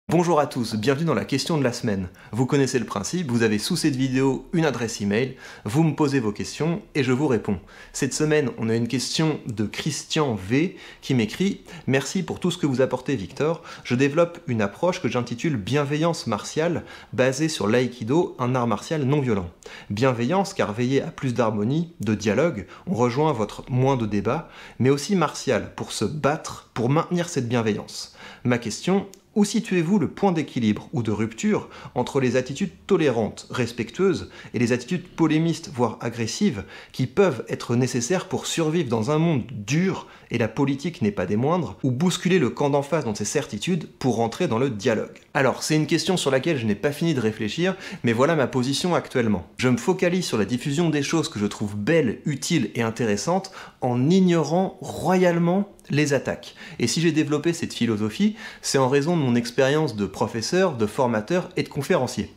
Bonjour à tous, bienvenue dans la question de la semaine. Vous connaissez le principe, vous avez sous cette vidéo une adresse email, vous me posez vos questions et je vous réponds. Cette semaine, on a une question de Christian V qui m'écrit « Merci pour tout ce que vous apportez Victor. Je développe une approche que j'intitule bienveillance martiale basée sur l'aïkido, un art martial non violent. Bienveillance car veiller à plus d'harmonie, de dialogue, on rejoint votre moins de débat, mais aussi martial pour se battre, pour maintenir cette bienveillance. Ma question, où situez-vous le point d'équilibre ou de rupture entre les attitudes tolérantes, respectueuses, et les attitudes polémistes, voire agressives, qui peuvent être nécessaires pour survivre dans un monde dur, et la politique n'est pas des moindres, ou bousculer le camp d'en face dans ses certitudes pour rentrer dans le dialogue? Alors, c'est une question sur laquelle je n'ai pas fini de réfléchir, mais voilà ma position actuellement. Je me focalise sur la diffusion des choses que je trouve belles, utiles et intéressantes, en ignorant royalement les attaques. Et si j'ai développé cette philosophie, c'est en raison de mon expérience de professeur, de formateur et de conférencier.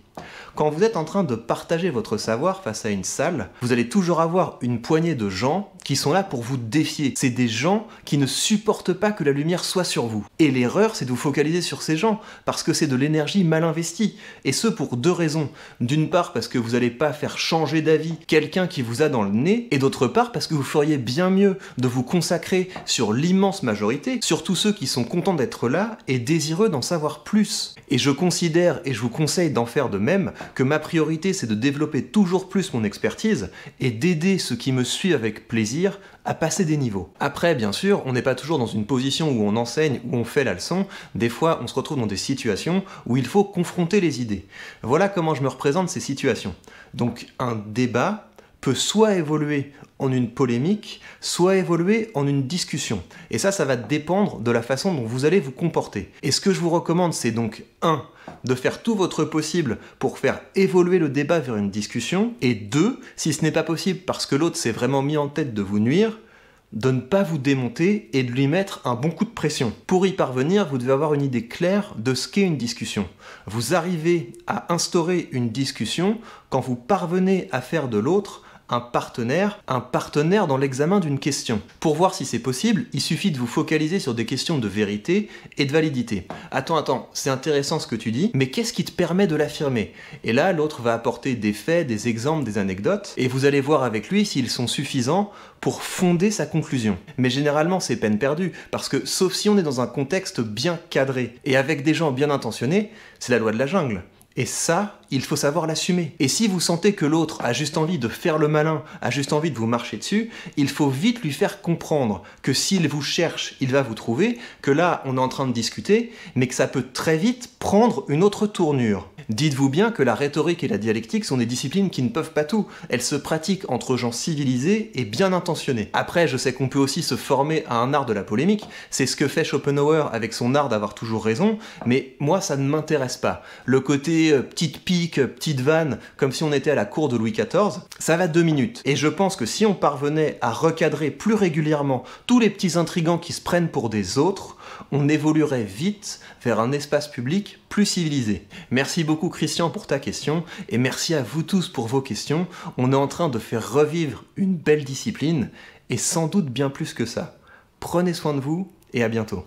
Quand vous êtes en train de partager votre savoir face à une salle, vous allez toujours avoir une poignée de gens qui sont là pour vous défier. C'est des gens qui ne supportent pas que la lumière soit sur vous. Et l'erreur, c'est de vous focaliser sur ces gens, parce que c'est de l'énergie mal investie. Et ce pour deux raisons. D'une part, parce que vous n'allez pas faire changer d'avis quelqu'un qui vous a dans le nez, et d'autre part, parce que vous feriez bien mieux de vous consacrer sur l'immense majorité, sur tous ceux qui sont contents d'être là et désireux d'en savoir plus. Et je considère, et je vous conseille d'en faire de même, que ma priorité c'est de développer toujours plus mon expertise et d'aider ceux qui me suivent avec plaisir à passer des niveaux. Après, bien sûr, on n'est pas toujours dans une position où on enseigne, où on fait la leçon. Des fois, on se retrouve dans des situations où il faut confronter les idées. Voilà comment je me représente ces situations. Donc, un débat peut soit évoluer en une polémique, soit évoluer en une discussion. Et ça va dépendre de la façon dont vous allez vous comporter. Et ce que je vous recommande, c'est donc 1. De faire tout votre possible pour faire évoluer le débat vers une discussion, et 2. Si ce n'est pas possible parce que l'autre s'est vraiment mis en tête de vous nuire, de ne pas vous démonter et de lui mettre un bon coup de pression. Pour y parvenir, vous devez avoir une idée claire de ce qu'est une discussion. Vous arrivez à instaurer une discussion quand vous parvenez à faire de l'autre un partenaire dans l'examen d'une question. Pour voir si c'est possible, il suffit de vous focaliser sur des questions de vérité et de validité. Attends, c'est intéressant ce que tu dis, mais qu'est-ce qui te permet de l'affirmer? Et là, l'autre va apporter des faits, des exemples, des anecdotes, et vous allez voir avec lui s'ils sont suffisants pour fonder sa conclusion. Mais généralement, c'est peine perdue, parce que sauf si on est dans un contexte bien cadré, et avec des gens bien intentionnés, c'est la loi de la jungle. Et ça, il faut savoir l'assumer. Et si vous sentez que l'autre a juste envie de faire le malin, a juste envie de vous marcher dessus, il faut vite lui faire comprendre que s'il vous cherche, il va vous trouver, que là, on est en train de discuter, mais que ça peut très vite prendre une autre tournure. Dites-vous bien que la rhétorique et la dialectique sont des disciplines qui ne peuvent pas tout. Elles se pratiquent entre gens civilisés et bien intentionnés. Après, je sais qu'on peut aussi se former à un art de la polémique, c'est ce que fait Schopenhauer avec son art d'avoir toujours raison, mais moi, ça ne m'intéresse pas. Le côté petite pique, petite vanne, comme si on était à la cour de Louis XIV, ça va 2 minutes. Et je pense que si on parvenait à recadrer plus régulièrement tous les petits intrigants qui se prennent pour des autres, on évoluerait vite vers un espace public plus civilisé. Merci beaucoup Christian pour ta question, et merci à vous tous pour vos questions. On est en train de faire revivre une belle discipline, et sans doute bien plus que ça. Prenez soin de vous, et à bientôt.